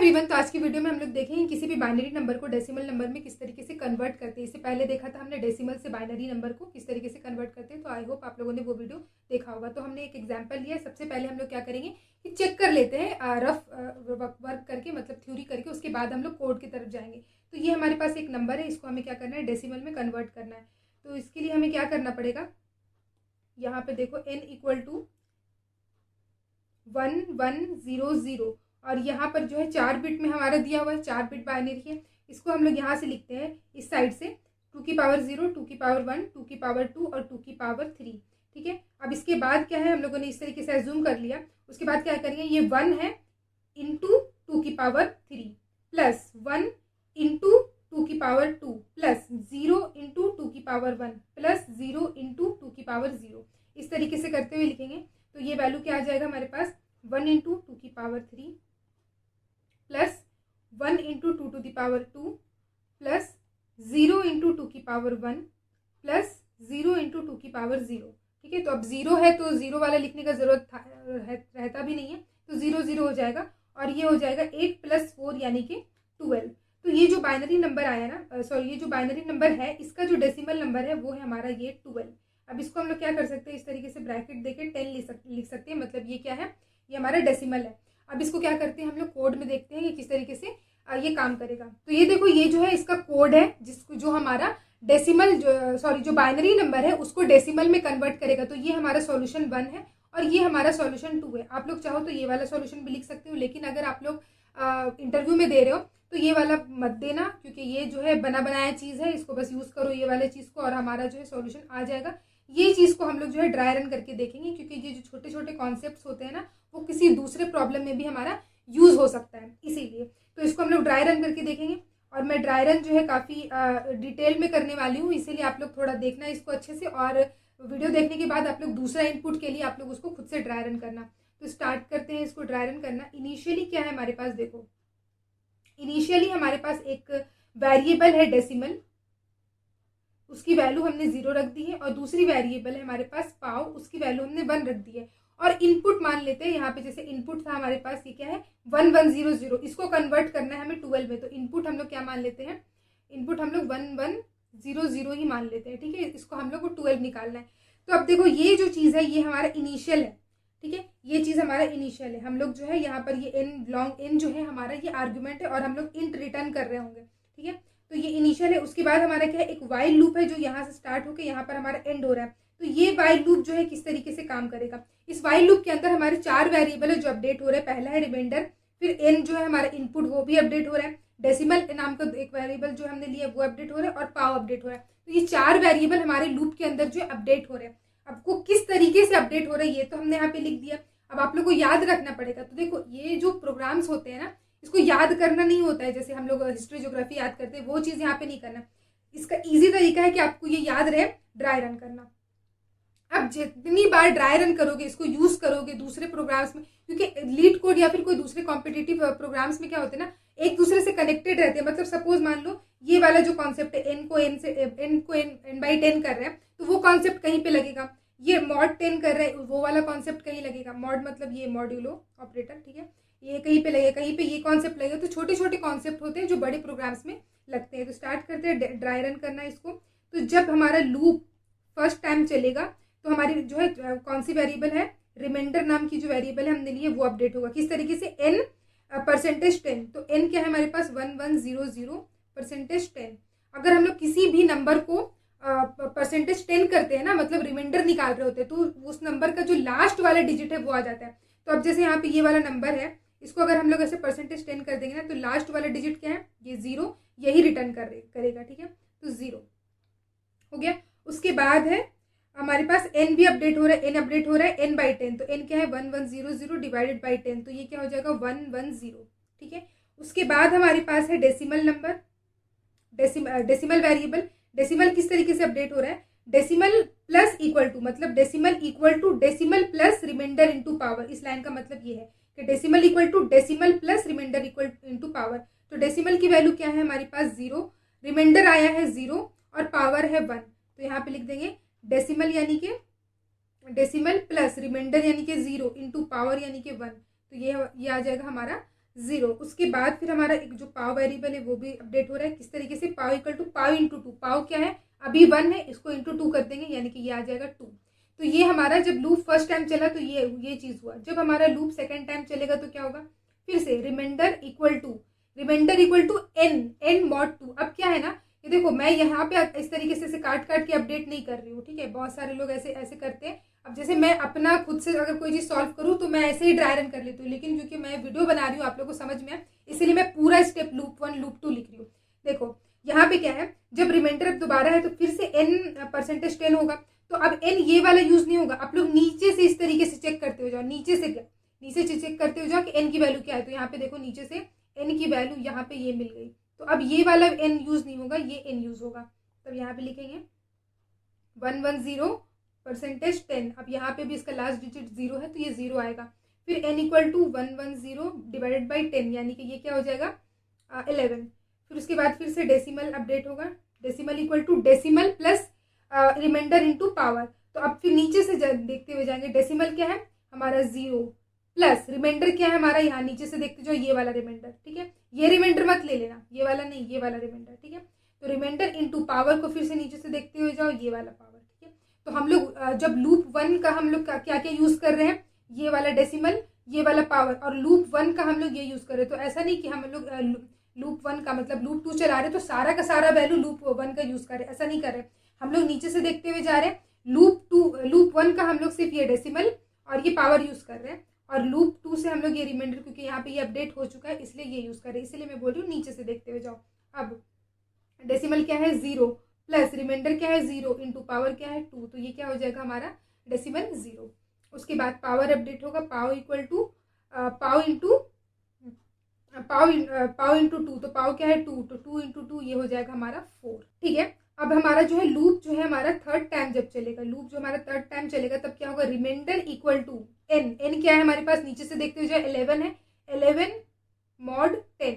Everyone, तो आज की वीडियो में हम लोग देखेंगे किसी भी बाइनरी नंबर को डेसिमल नंबर में किस तरीके से कन्वर्ट करते हैं। इससे पहले देखा था हमने डेसिमल से बाइनरी नंबर को किस तरीके से कन्वर्ट करते हैं, तो आई होप आप लोगों ने वो वीडियो देखा होगा। तो हमने एक एग्जांपल लिया है। सबसे पहले हम लोग क्या करेंगे कि चेक कर लेते हैं रफ वर्क करके, मतलब थ्योरी करके, उसके बाद हम लोग कोड की तरफ जाएंगे। तो ये हमारे पास एक नंबर है, इसको हमें क्या करना है, डेसिमल में कन्वर्ट करना है। तो इसके लिए हमें क्या करना पड़ेगा, यहाँ पे देखो n इक्वल टू 1100 और यहाँ पर जो है 4 बिट में हमारा दिया हुआ है, 4 बिट बाइनरी है। इसको हम लोग यहाँ से लिखते हैं इस साइड से 2 की पावर 0, 2 की पावर 1, 2 की पावर 2 और 2 की पावर 3। ठीक है, अब इसके बाद क्या है, हम लोगों ने इस तरीके से एज्यूम कर लिया। उसके बाद क्या करेंगे, ये 1 है इंटू 2 की पावर 3 प्लस 1 इंटू 2 की पावर 2 प्लस 0 इंटू 2 की पावर 1 प्लस 0 इंटू 2 की पावर 0। इस तरीके से करते हुए लिखेंगे। तो ये वैल्यू क्या आ जाएगा हमारे पास, 1 इंटू 2 की power 3 plus 1 into 2 to the power 2 plus 0 into 2 की पावर 1 प्लस 0 इंटू 2 की पावर 0। ठीक है, तो अब 0 है तो 0 वाला लिखने का जरूरत रहता भी नहीं है, तो 0 0 हो जाएगा और ये हो जाएगा 8 प्लस 4 यानी कि 12। तो ये जो बाइनरी नंबर आया ना, सॉरी, ये जो बाइनरी नंबर है इसका जो डेसिमल नंबर है वो है हमारा ये 12। अब इसको हम लोग क्या कर सकते हैं, इस तरीके से ब्रैकेट देके 10 लिख सकते हैं, मतलब ये क्या है, ये हमारा डेसिमल है। अब इसको क्या करते हैं, हम लोग कोड में देखते हैं कि किस तरीके से ये काम करेगा। तो ये देखो, ये जो है इसका कोड है, जिसको जो हमारा डेसिमल जो बाइनरी नंबर है उसको डेसिमल में कन्वर्ट करेगा। तो ये हमारा सॉल्यूशन 1 है और ये हमारा सॉल्यूशन 2 है। आप लोग चाहो तो ये वाला सॉल्यूशन भी लिख सकते हो, लेकिन अगर आप लोग इंटरव्यू में दे रहे हो तो ये वाला मत देना, क्योंकि ये जो है बना बनाया चीज़ है, इसको बस यूज़ करो ये वाले चीज़ को और हमारा जो है सॉल्यूशन आ जाएगा। ये चीज़ को हम लोग जो है ड्राई रन करके देखेंगे, क्योंकि ये जो छोटे छोटे कॉन्सेप्ट्स होते हैं ना, वो किसी दूसरे प्रॉब्लम में भी हमारा यूज़ हो सकता है, इसीलिए तो इसको हम लोग ड्राई रन करके देखेंगे। और मैं ड्राई रन जो है काफ़ी डिटेल में करने वाली हूँ, इसीलिए आप लोग थोड़ा देखना इसको अच्छे से, और वीडियो देखने के बाद आप लोग दूसरा इनपुट के लिए आप लोग उसको खुद से ड्राई रन करना। तो स्टार्ट करते हैं इसको ड्राई रन करना। इनिशियली क्या है हमारे पास, देखो इनिशियली हमारे पास एक वेरिएबल है डेसिमल, उसकी वैल्यू हमने 0 रख दी है, और दूसरी वेरिएबल है हमारे पास पाव, उसकी वैल्यू हमने 1 रख दी है। और इनपुट मान लेते हैं, यहाँ पे जैसे इनपुट था हमारे पास, ये क्या है 1100, इसको कन्वर्ट करना है हमें 12 में। तो इनपुट हम लोग क्या मान लेते हैं, इनपुट हम लोग 1100 ही मान लेते हैं। ठीक है, इसको हम लोग को 12 निकालना है। तो अब देखो ये जो चीज़ है ये हमारा इनिशियल है। ठीक है, ये चीज़ हमारा इनिशियल है। हम लोग जो है यहाँ पर ये एन लॉन्ग एन जो है हमारा ये आर्ग्यूमेंट है और हम लोग इंट रिटर्न कर रहे होंगे। ठीक है, तो ये इनिशियल है। उसके बाद हमारा क्या है, एक वाइल लूप है जो यहाँ से स्टार्ट होकर यहाँ पर हमारा एंड हो रहा है। तो ये वाइल लूप जो है किस तरीके से काम करेगा, इस वाइल लूप के अंदर हमारे 4 वेरिएबल है जो अपडेट हो रहे हैं। पहला है रिमाइंडर, फिर एन जो है हमारा इनपुट वो भी अपडेट हो रहा है, डेसिमल नाम का एक वेरिएबल जो हमने लिया वो अपडेट हो रहा है, और पाव अपडेट हो रहा है। तो ये 4 वेरिएबल हमारे लूप के अंदर जो अपडेट हो रहे हैं। आपको किस तरीके से अपडेट हो रहा है ये तो हमने यहाँ पे लिख दिया। अब आप लोग को याद रखना पड़ेगा। तो देखो ये जो प्रोग्राम्स होते हैं ना, इसको याद करना नहीं होता है, जैसे हम लोग हिस्ट्री ज्योग्राफी याद करते हैं, वो चीज़ यहाँ पे नहीं करना। इसका इजी तरीका है कि आपको ये याद रहे, ड्राई रन करना। अब जितनी बार ड्राई रन करोगे, इसको यूज करोगे दूसरे प्रोग्राम्स में, क्योंकि लीड कोड या फिर कोई दूसरे कॉम्पिटिटिव प्रोग्राम्स में क्या होते हैं ना, एक दूसरे से कनेक्टेड रहते हैं। मतलब सपोज मान लो ये वाला जो कॉन्सेप्ट है, एन को एन बाई 10 कर रहे हैं, तो वो कॉन्सेप्ट कहीं पे लगेगा। ये मॉड 10 कर रहे हैं, वो वाला कॉन्सेप्ट कहीं लगेगा। मॉड मतलब ये मॉड्यूलो ऑपरेटर। ठीक है, ये कहीं पे लगेगा, कहीं पे ये कॉन्सेप्ट लगेगा। तो छोटे छोटे कॉन्सेप्ट होते हैं जो बड़े प्रोग्राम्स में लगते हैं। तो स्टार्ट करते हैं ड्राई रन करना इसको। तो जब हमारा लूप फर्स्ट टाइम चलेगा तो हमारी जो है कौन सी वेरिएबल है, रिमाइंडर नाम की जो वेरिएबल है हमने ली है वो अपडेट होगा। किस तरीके से, एन परसेंटेज 10। तो एन क्या है हमारे पास 1100 परसेंटेज 10। अगर हम लोग किसी भी नंबर को परसेंटेज 10 करते हैं ना, मतलब रिमाइंडर निकाल रहे होते हैं, तो उस नंबर का जो लास्ट वाला डिजिट है वो आ जाता है। तो अब जैसे यहाँ पे ये वाला नंबर है, इसको अगर हम लोग ऐसे परसेंटेज 10 कर देंगे ना, तो लास्ट वाला डिजिट क्या है, ये 0, यही रिटर्न करेगा। ठीक है, तो 0 हो गया। उसके बाद है हमारे पास एन भी अपडेट हो रहा है, एन अपडेट हो रहा है एन बाई 10। तो एन क्या है 1100 डिवाइडेड बाई 10, तो ये क्या हो जाएगा 110। ठीक है, उसके बाद हमारे पास है decimal number, decimal variable. Decimal किस तरीके से अपडेट हो रहा है, डेसिमल प्लस इक्वल टू, मतलब decimal equal to decimal plus remainder into power. इस लाइन का मतलब ये है कि decimal equal to decimal plus remainder equal into power. तो डेसिमल की वैल्यू क्या है हमारे पास 0, रिमाइंडर आया है 0 और पावर है 1। तो यहाँ पे लिख देंगे डेसिमल यानी कि डेसिमल प्लस रिमाइंडर यानी कि 0 इंटू पावर यानी कि 1। तो ये आ जाएगा हमारा 0। उसके बाद फिर हमारा एक जो पाव वेरिएबल है वो भी अपडेट हो रहा है। किस तरीके से, पाव इक्वल टू पाव इंटू टू। पाव क्या है, अभी 1 है, इसको इंटू 2 कर देंगे यानी कि ये आ जाएगा 2। तो ये हमारा जब लूप फर्स्ट टाइम चला तो ये चीज़ हुआ। जब हमारा लूप सेकेंड टाइम चलेगा तो क्या होगा, फिर से remainder equal to n mod 2। अब क्या है ना, ये देखो मैं यहाँ पे इस तरीके से काट के अपडेट नहीं कर रही हूँ, ठीक है। बहुत सारे लोग ऐसे ऐसे करते हैं। अब जैसे मैं अपना खुद से अगर कोई चीज़ सॉल्व करूँ तो मैं ऐसे ही ड्राई रन कर लेती हूँ, लेकिन क्योंकि मैं वीडियो बना रही हूँ आप लोगों को समझ में, इसलिए मैं पूरा स्टेप लूप 1 लूप 2 लिख रही हूँ। देखो यहाँ पे क्या है, जब रिमाइंडर अब दोबारा है तो फिर से n% 10 होगा। तो अब n ये वाला यूज नहीं होगा। आप लोग नीचे से इस तरीके से चेक करते हो जाओ, नीचे से चेक करते हो जाओ कि n की वैल्यू क्या है। तो यहाँ पे देखो नीचे से n की वैल्यू यहाँ पे ये मिल गई। तो अब ये वाला n यूज नहीं होगा, ये n यूज होगा। तब यहाँ पे लिखेंगे 110% 10। अब यहाँ पे भी इसका लास्ट डिजिट 0 है तो ये 0 आएगा। फिर n equal to 110 divided by 10 यानी कि ये क्या हो जाएगा 11। फिर उसके बाद फिर से डेसिमल अपडेट होगा। Decimal equal to decimal plus remainder into power. तो अब फिर नीचे से देखते हुए जाएंगे। डेसिमल क्या है हमारा 0 प्लस रिमाइंडर क्या है हमारा, यहाँ नीचे से देखते जाओ ये वाला रिमाइंडर, ठीक है। ये रिमाइंडर मत ले लेना, ये वाला नहीं, ये वाला रिमाइंडर, ठीक है। तो रिमाइंडर इंटू पावर को फिर से नीचे से देखते हुए जाओ, ये वाला पावर, ठीक है। तो हम लोग जब लूप 1 का हम लोग क्या क्या यूज कर रहे हैं, ये वाला डेसिमल, ये वाला पावर, और लूप 1 का हम लोग ये यूज कर रहे हैं। तो ऐसा नहीं कि हम लोग लूप 1 का मतलब लूप 2 चला रहे तो सारा का सारा वैल्यू लूप 1 का यूज कर रहे, ऐसा नहीं कर रहे। हम लोग नीचे से देखते हुए जा रहे हैं। लूप 1 का हम लोग सिर्फ ये डेसिमल और ये पावर यूज कर रहे हैं, और लूप 2 से हम लोग ये रिमाइंडर, क्योंकि यहाँ पे ये अपडेट हो चुका है इसलिए ये यूज कर रहे हैं। इसलिए मैं बोल रही हूँ नीचे से देखते हुए जाओ। अब डेसिमल क्या है 0 प्लस रिमाइंडर क्या है 0 इंटू पावर क्या है 2। तो ये क्या हो जाएगा हमारा डेसिमल 0। उसके बाद पावर अपडेट होगा। पाव इक्वल टू पाव इंटू 2। तो पाव क्या है 2, तो 2 इंटू 2 ये हो जाएगा हमारा 4, ठीक है। अब हमारा जो है लूप जो है हमारा थर्ड टाइम जब चलेगा, लूप जो हमारा थर्ड टाइम चलेगा तब क्या होगा, रिमाइंडर इक्वल टू n क्या है हमारे पास, नीचे से देखते हुए जाए 11 है, 11 मॉड 10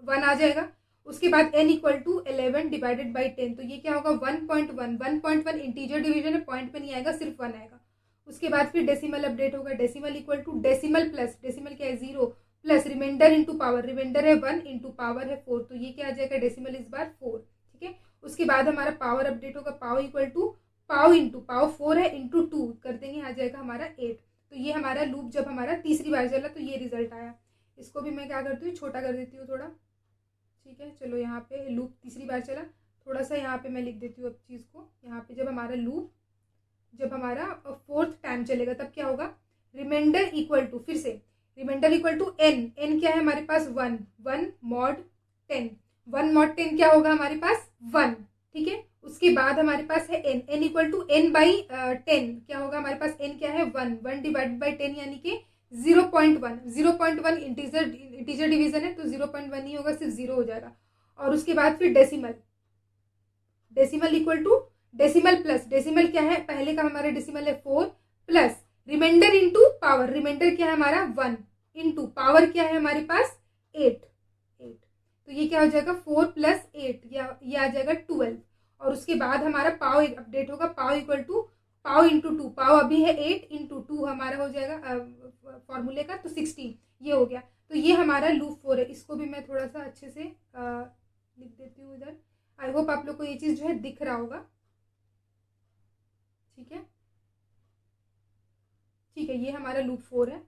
1 आ जाएगा। उसके बाद n equal to 11 divided by 10। तो ये क्या होगा 1.1 इंटीजर डिवीजन है, पॉइंट पे नहीं आएगा, सिर्फ 1 आएगा। उसके बाद फिर डेसिमल अपडेट होगा। Decimal equal to decimal plus, decimal क्या है 0 plus remainder into power, remainder है 1 इंटू पावर है 4। तो ये क्या आ जाएगा डेसिमल इस बार 4, ठीक है। उसके बाद हमारा पावर अपडेट होगा। पाव इक्वल टू पाव इंटू पाव 4 है इंटू 2 कर देंगे, आ जाएगा हमारा 8। तो ये हमारा लूप जब हमारा तीसरी बार चला तो ये रिजल्ट आया। इसको भी मैं क्या करती हूँ छोटा कर देती हूँ थोड़ा, ठीक है। चलो यहाँ पे लूप तीसरी बार चला, थोड़ा सा यहाँ पे मैं लिख देती हूँ अब चीज़ को। यहाँ पे जब हमारा लूप जब हमारा फोर्थ टाइम चलेगा तब क्या होगा, रिमाइंडर इक्वल टू, फिर से रिमाइंडर इक्वल टू n क्या है हमारे पास 1 मॉड 10, 1 मॉड 10 क्या होगा हमारे पास 1, ठीक है। उसके बाद हमारे पास है n equal to n by 10 क्या होगा हमारे पास, n क्या है 1 डिवाइडेड बाई 10 यानी कि 0.1 इंटीजर डिवीजन है तो 0.1 ही होगा, सिर्फ 0 हो जाएगा। और उसके बाद फिर decimal equal to decimal plus, decimal क्या है पहले का हमारा डेसिमल है 4 plus remainder into power, remainder क्या है हमारा 1 इंटू पावर क्या है हमारे पास 8। तो ये क्या हो जाएगा 4 प्लस 8 ये आ जाएगा 12। और उसके बाद हमारा पाव अपडेट होगा। पाव इक्वल टू पाव इंटू 2, पाव अभी है 8 इंटू 2 हमारा हो जाएगा फॉर्मूले का, तो 16 ये हो गया। तो ये हमारा लूप 4 है। इसको भी मैं थोड़ा सा अच्छे से लिख देती हूँ इधर। आई होप आप लोग को ये चीज़ जो है दिख रहा होगा, ठीक है। ये हमारा लूप 4 है।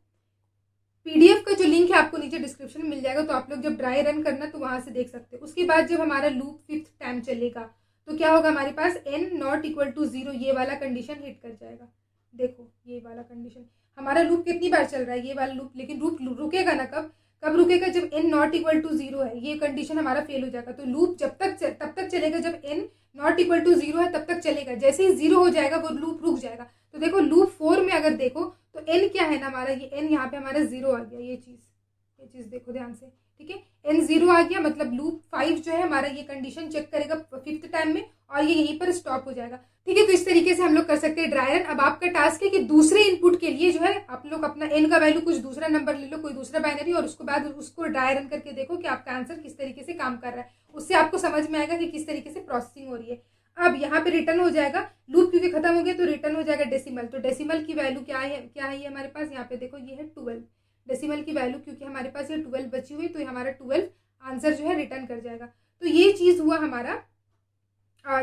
पीडीएफ का जो लिंक है आपको नीचे डिस्क्रिप्शन में मिल जाएगा, तो आप लोग जब ड्राई रन करना तो वहां से देख सकते हो। उसके बाद जब हमारा लूप 5th टाइम चलेगा तो क्या होगा हमारे पास n नॉट इक्वल टू 0 ये वाला कंडीशन हिट कर जाएगा। देखो ये वाला कंडीशन हमारा लूप कितनी बार चल रहा है, ये वाला लूप, लेकिन रुकेगा ना कब रुकेगा, जब n नॉट इक्वल टू 0 है, ये कंडीशन हमारा फेल हो जाएगा। तो लूप तब तक चलेगा जब n नॉट इक्वल टू 0 है तब तक चलेगा। जैसे ही 0 हो जाएगा वो लूप रुक जाएगा। तो देखो लूप 4 में अगर देखो तो n क्या है ना हमारा, ये n यहाँ पे हमारा 0 आ गया। ये चीज़ देखो ध्यान से, ठीक है। n 0 आ गया मतलब लूप 5 जो है हमारा ये कंडीशन चेक करेगा 5th टाइम में और ये यहीं पर स्टॉप हो जाएगा, ठीक है। तो इस तरीके से हम लोग कर सकते हैं ड्राई रन। अब आपका टास्क है कि दूसरे इनपुट के लिए जो है आप लोग अपना n का वैल्यू कुछ दूसरा नंबर ले लो, कोई दूसरा बाइनरी, और उसके बाद उसको ड्राई रन करके देखो कि आपका आंसर किस तरीके से काम कर रहा है। उससे आपको समझ में आएगा कि किस तरीके से प्रोसेसिंग हो रही है। अब यहाँ पे रिटर्न हो जाएगा, लूप क्योंकि खत्म हो गया तो रिटर्न हो जाएगा डेसिमल। तो डेसिमल की वैल्यू क्या है ये हमारे पास, यहाँ पे देखो ये है 12। डेसिमल की वैल्यू, क्योंकि हमारे पास ये 12 बची हुई, तो हमारा 12 आंसर जो है रिटर्न कर जाएगा। तो ये चीज़ हुआ हमारा,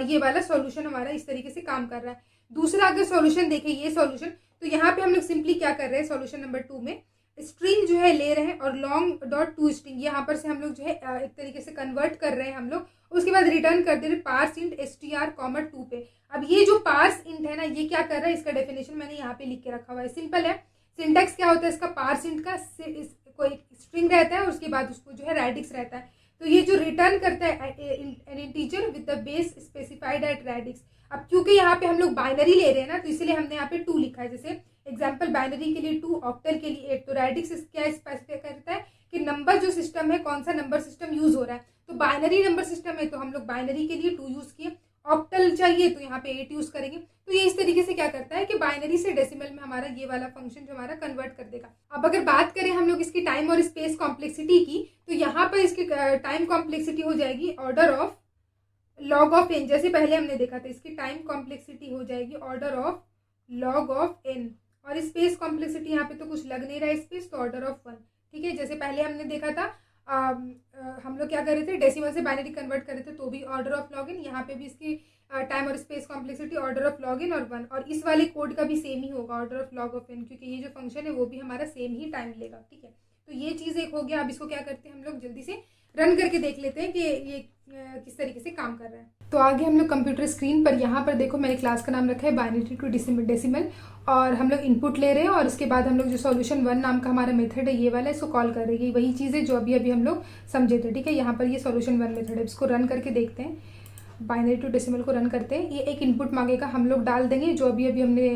ये वाला सॉल्यूशन हमारा इस तरीके से काम कर रहा है। दूसरा अगर सॉल्यूशन देखें, ये सॉल्यूशन, तो यहाँ पे हम लोग सिंपली क्या कर रहे हैं, सॉल्यूशन नंबर 2 में स्ट्रिंग जो है ले रहे हैं और लॉन्ग डॉट टू स्ट्रिंग यहाँ पर से हम लोग जो है एक तरीके से कन्वर्ट कर रहे हैं हम लोग, उसके बाद रिटर्न कर दे रहे पार्स इंट str,2 पे। अब ये जो पार्स इंट है ना, ये क्या कर रहा है, इसका डेफिनेशन मैंने यहाँ पे लिख के रखा हुआ है, सिंपल है। सिंटेक्स क्या होता है इसका, पार्स इंट का कोई स्ट्रिंग रहता है और उसके बाद उसको जो है रेडिक्स रहता है, तो ये जो रिटर्न करता है an integer with the base specified at radix. अब क्योंकि यहाँ पे हम लोग बाइनरी ले रहे हैं ना, तो इसलिए हमने यहाँ पे 2 लिखा है। जैसे एग्जाम्पल बाइनरी के लिए 2, ऑक्टल के लिए 8, तो रेडिक्स क्या स्पेसिफाई करता है कि नंबर जो सिस्टम है, कौन सा नंबर सिस्टम यूज हो रहा है। तो बाइनरी नंबर सिस्टम है तो हम लोग बाइनरी के लिए 2 यूज किए, ऑक्टल चाहिए तो यहाँ पे 8 यूज करेंगे। तो ये इस तरीके से क्या करता है कि बाइनरी से डेसिमल में हमारा ये वाला फंक्शन जो हमारा कन्वर्ट कर देगा। अब अगर बात करें हम लोग इसकी टाइम और स्पेस कॉम्प्लेक्सिटी की, तो यहाँ पर इसकी टाइम कॉम्प्लेक्सिटी हो जाएगी order of log of n, जैसे पहले हमने देखा था, इसकी टाइम कॉम्प्लेक्सिटी हो जाएगी order of log of n, और स्पेस कॉम्प्लेक्सिटी यहाँ पे तो कुछ लग नहीं रहा है स्पेस, तो ऑर्डर ऑफ 1। ठीक है, जैसे पहले हमने देखा था हम लोग क्या कर रहे थे, डेसिमल से बाइनरी कन्वर्ट कर रहे थे, तो भी ऑर्डर ऑफ लॉग इन, यहाँ पे भी इसकी टाइम और space complexity order of log in और 1, और इस वाले कोड का भी सेम ही होगा, order of log of n, क्योंकि ये जो फंक्शन है वो भी हमारा सेम ही टाइम लेगा। ठीक है, तो ये चीज़ एक हो गया। अब इसको क्या करते हैं हम लोग, जल्दी से रन करके देख लेते हैं कि ये किस तरीके से काम कर रहा है। तो आगे हम लोग कंप्यूटर स्क्रीन पर, यहाँ पर देखो मैंने क्लास का नाम रखा है बाइनरी टू डेसिमल, और हम लोग इनपुट ले रहे हैं, और इसके बाद हम लोग जो सॉल्यूशन 1 नाम का हमारा मेथड है ये वाला, इसको कॉल कर रहे हैं। वही चीज़ है जो अभी हम लोग समझे थे। ठीक है, यहाँ पर ये सॉल्यूशन 1 मेथड है, इसको रन करके देखते हैं। बाइनरी टू डेसिमल को रन करते हैं, ये एक इनपुट मांगेगा, हम लोग डाल देंगे जो अभी हमने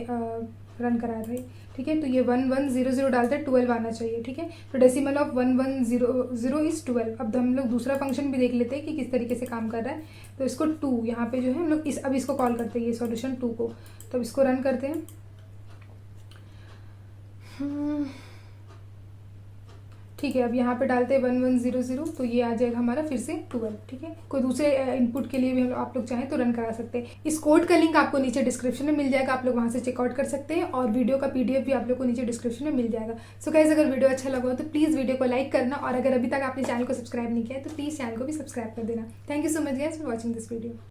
रन कराया था। ठीक है, तो ये 1100 डालते हैं, 12 आना चाहिए। ठीक है, तो डेसिमल ऑफ 1100 इज 12। अब हम लोग दूसरा फंक्शन भी देख लेते हैं कि किस तरीके से काम कर रहा है। तो इसको 2 यहाँ पे जो है हम लोग अब इसको कॉल करते हैं, ये सॉल्यूशन 2 को, तो इसको रन करते हैं। ठीक है, अब यहाँ पे डालते हैं 1100, तो ये आ जाएगा हमारा फिर से 12। ठीक है, कोई दूसरे इनपुट के लिए भी आप लोग चाहें तो रन करा सकते हैं। इस कोड का लिंक आपको नीचे डिस्क्रिप्शन में मिल जाएगा, आप लोग वहाँ से चेकआउट कर सकते हैं, और वीडियो का PDF भी आप लोग को नीचे डिस्क्रिप्शन में मिल जाएगा। सो गाइस, अगर वीडियो अच्छा लगा हो तो प्लीज़ वीडियो को लाइक करना, और अगर अभी तक आपने चैनल को सब्सक्राइब नहीं किया है तो प्लीज़ चैनल को भी सब्सक्राइब कर देना। Thank you so much guys for watching this video.